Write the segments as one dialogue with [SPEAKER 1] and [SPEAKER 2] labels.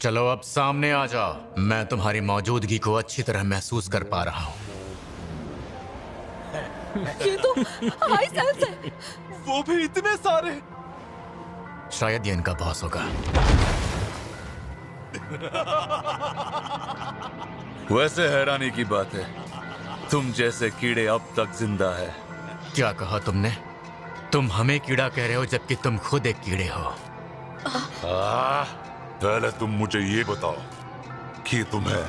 [SPEAKER 1] चलो अब सामने आ जाओ। मैं तुम्हारी मौजूदगी को अच्छी तरह महसूस कर पा रहा हूँ।
[SPEAKER 2] ये तो हाई सेल्स है।
[SPEAKER 3] वो भी इतने सारे।
[SPEAKER 1] शायद ये इनका बॉस होगा।
[SPEAKER 3] वैसे हैरानी की बात है, तुम जैसे कीड़े अब तक जिंदा है।
[SPEAKER 1] क्या कहा तुमने? तुम हमें कीड़ा कह रहे हो जबकि तुम खुद एक कीड़े हो।
[SPEAKER 4] पहले तुम मुझे ये बताओ कि तुम्हें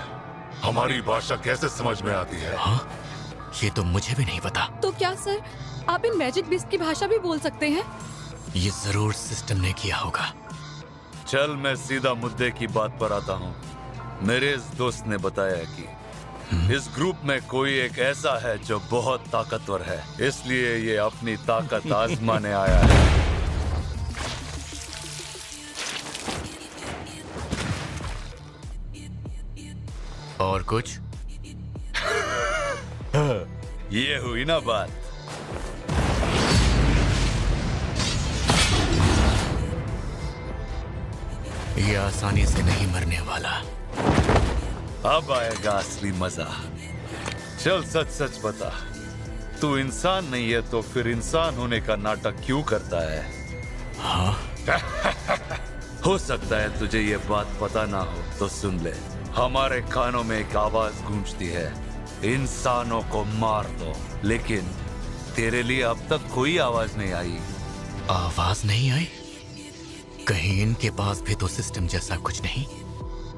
[SPEAKER 4] हमारी भाषा कैसे समझ में आती है?
[SPEAKER 1] हाँ? ये तो मुझे भी नहीं पता।
[SPEAKER 2] तो क्या सर आप इन मैजिक बीस्ट की भाषा भी बोल सकते हैं?
[SPEAKER 1] ये जरूर सिस्टम ने किया होगा।
[SPEAKER 3] चल मैं सीधा मुद्दे की बात पर आता हूँ। मेरे इस दोस्त ने बताया कि इस ग्रुप में कोई एक ऐसा है जो बहुत ताकतवर है, इसलिए ये अपनी ताकत आजमाने आया है।
[SPEAKER 1] और कुछ?
[SPEAKER 3] ये हुई ना बात।
[SPEAKER 1] ये आसानी से नहीं मरने वाला।
[SPEAKER 3] अब आएगा असली मजा। चल सच सच बता, तू इंसान नहीं है तो फिर इंसान होने का नाटक क्यों करता है?
[SPEAKER 1] हाँ?
[SPEAKER 3] हो सकता है तुझे ये बात पता ना हो तो सुन ले। हमारे कानों में एक आवाज गूंजती है, इंसानों को मार दो। लेकिन तेरे लिए अब तक कोई आवाज नहीं आई।
[SPEAKER 1] आवाज नहीं आई? कहीं इनके पास भी तो सिस्टम जैसा कुछ नहीं?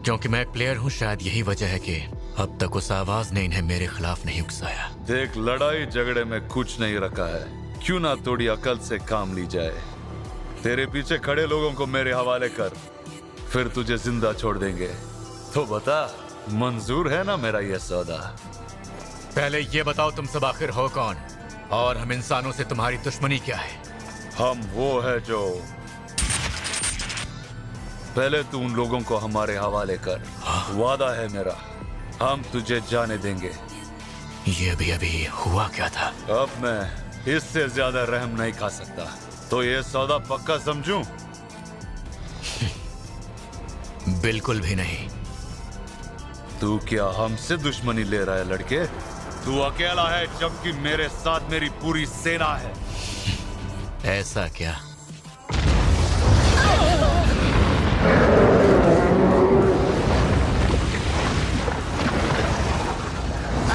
[SPEAKER 1] क्योंकि मैं एक प्लेयर हूँ, शायद यही वजह है कि अब तक उस आवाज ने इन्हें मेरे खिलाफ नहीं उकसाया।
[SPEAKER 3] देख, लड़ाई झगड़े में कुछ नहीं रखा है, क्यों ना थोड़ी अकल से काम ली जाए। तेरे पीछे खड़े लोगों को मेरे हवाले कर, फिर तुझे जिंदा छोड़ देंगे। तो बता, मंजूर है ना मेरा ये सौदा?
[SPEAKER 1] पहले ये बताओ तुम सब आखिर हो कौन, और हम इंसानों से तुम्हारी दुश्मनी क्या है?
[SPEAKER 3] हम वो है जो... पहले तू उन लोगों को हमारे हवाले कर। वादा है मेरा, हम तुझे जाने देंगे।
[SPEAKER 1] ये अभी हुआ क्या था?
[SPEAKER 3] अब मैं इससे ज्यादा रहम नहीं खा सकता, तो ये सौदा पक्का समझूं?
[SPEAKER 1] बिल्कुल भी नहीं।
[SPEAKER 3] तू क्या हमसे दुश्मनी ले रहा है लड़के? तू अकेला है जबकि मेरे साथ मेरी पूरी सेना है।
[SPEAKER 1] ऐसा क्या?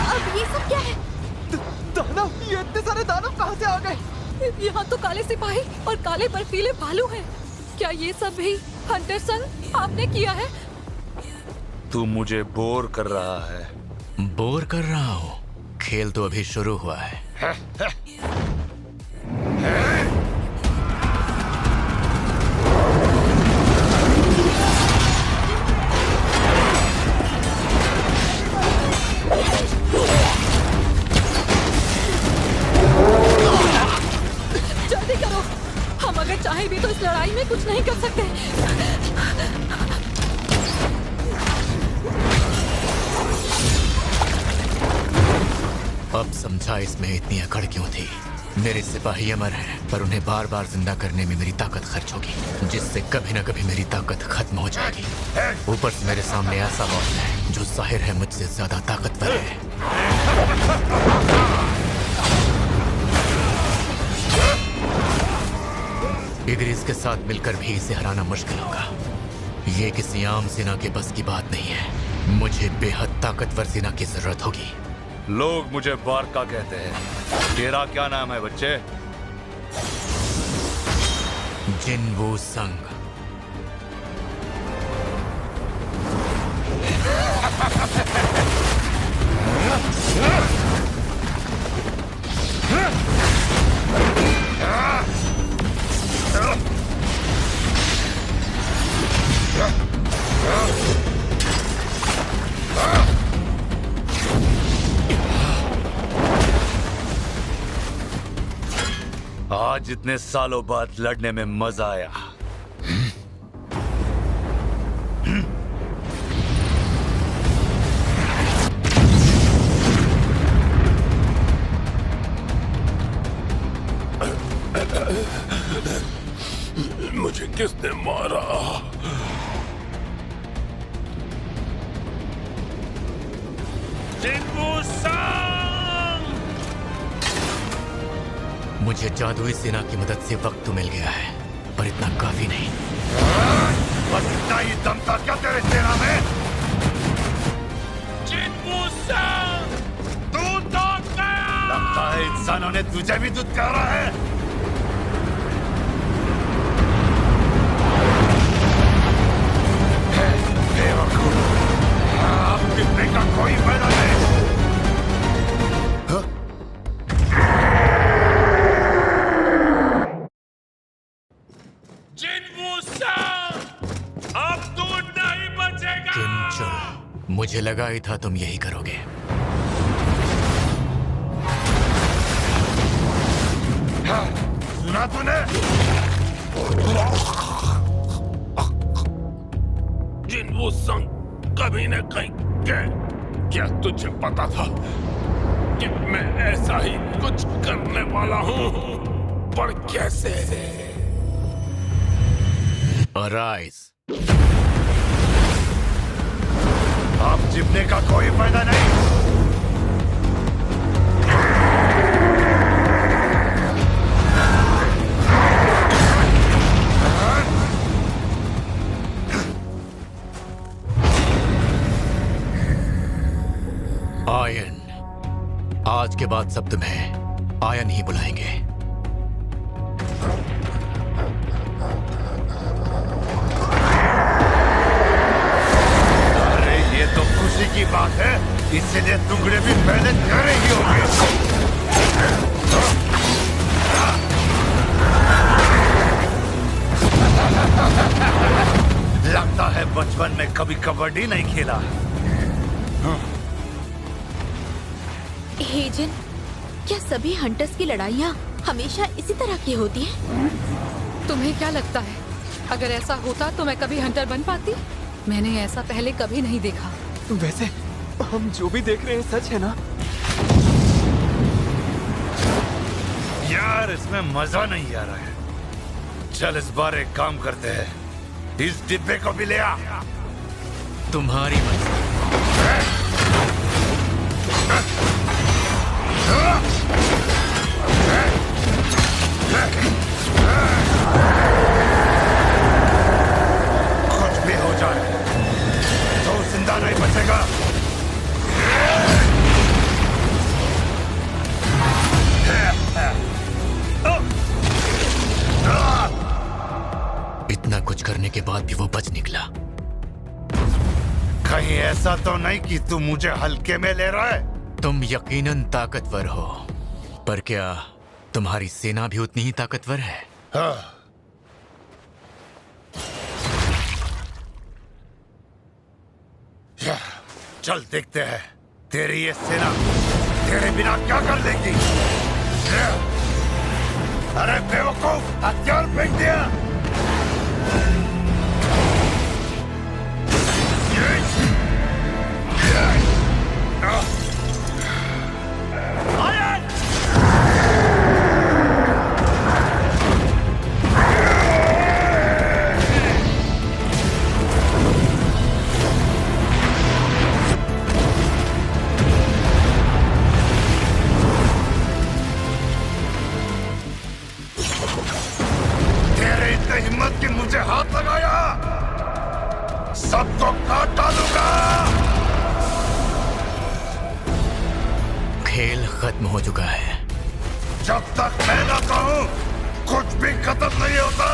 [SPEAKER 2] अब ये सब क्या है?
[SPEAKER 5] दानव! ये इतने सारे दानव कहाँ से आ गए?
[SPEAKER 2] यहाँ तो काले सिपाही और काले बर्फीले भालू हैं। क्या ये सब भी हंटर सन आपने किया है?
[SPEAKER 3] तू मुझे बोर कर रहा है।
[SPEAKER 1] बोर कर रहा हूँ? खेल तो अभी शुरू हुआ है।
[SPEAKER 2] जल्दी करो, हम अगर चाहें भी तो इस लड़ाई में कुछ नहीं कर सकते।
[SPEAKER 1] अब समझा इसमें इतनी अकड़ क्यों थी। मेरे सिपाही अमर हैं, पर उन्हें बार बार जिंदा करने में मेरी ताकत खर्च होगी, जिससे कभी न कभी मेरी ताकत खत्म हो जाएगी। ऊपर से मेरे सामने ऐसा बॉस है जो जाहिर है मुझसे ज्यादा ताकतवर है। इद्रिस के साथ मिलकर भी इसे हराना मुश्किल होगा। ये किसी आम सेना के बस की बात नहीं है। मुझे बेहद ताकतवर सेना की जरूरत होगी।
[SPEAKER 3] लोग मुझे बारका कहते हैं। तेरा क्या नाम है बच्चे?
[SPEAKER 1] जिनवू संग।
[SPEAKER 3] आज इतने सालों बाद लड़ने में मजा आया।
[SPEAKER 4] मुझे किसने मारा?
[SPEAKER 1] मुझे जादुई सेना की मदद से वक्त तो मिल गया है, पर इतना काफी नहीं।
[SPEAKER 4] बस इतना ही दम था क्या तेरे सेना में? लगता है इंसानों ने तुझे भी दूध करा है। बेवकूफ, अब टिपने का कोई फायदा नहीं। हाँ?
[SPEAKER 6] अब तू नहीं बचेगा।
[SPEAKER 1] किंचल, मुझे लगा ही था तुम यही करोगे।
[SPEAKER 4] हाँ, सुना तूने?
[SPEAKER 6] जिन्वू संग कभी न कहीं गए। क्या तुझे पता था कि मैं ऐसा ही कुछ करने वाला हूँ? पर कैसे?
[SPEAKER 1] Arise.
[SPEAKER 4] अब जिपने का कोई फायदा नहीं।
[SPEAKER 1] आयन, आज के बाद सब तुम्हें आयन ही बुलाएंगे।
[SPEAKER 4] अरे ये तो खुशी की बात है, इसलिए टुकड़े भी पहले तेरे ही होंगे। लगता है बचपन में कभी कबड्डी नहीं खेला।
[SPEAKER 7] हेजन, क्या सभी हंटर्स की लड़ाइयाँ हमेशा इसी तरह की होती हैं?
[SPEAKER 2] तुम्हें क्या लगता है, अगर ऐसा होता तो मैं कभी हंटर बन पाती? मैंने ऐसा पहले कभी नहीं देखा।
[SPEAKER 5] वैसे हम जो भी देख रहे हैं सच है ना?
[SPEAKER 4] यार इसमें मजा नहीं आ रहा है। चल इस बार एक काम करते हैं, इस डिब्बे को भी ले आ।
[SPEAKER 1] तुम्हारी मर्जी।
[SPEAKER 4] कुछ भी हो जाए तो जिंदा नहीं बचेगा।
[SPEAKER 1] इतना कुछ करने के बाद भी वो बच निकला।
[SPEAKER 4] कहीं ऐसा तो नहीं कि तू मुझे हल्के में ले रहा है?
[SPEAKER 1] तुम यकीनन ताकतवर हो, पर क्या तुम्हारी सेना भी उतनी ही ताकतवर है?
[SPEAKER 4] हाँ। चल देखते हैं तेरी ये सेना तेरे बिना क्या कर लेगी। अरे बेवकूफ, हथियार फेंक दिया। तेरे इतने हिम्मत की मुझे हाथ लगाया, सबको काट डालूंगा।
[SPEAKER 1] खेल खत्म हो चुका है।
[SPEAKER 4] जब तक मैं ना कहूं कुछ भी खत्म नहीं होता।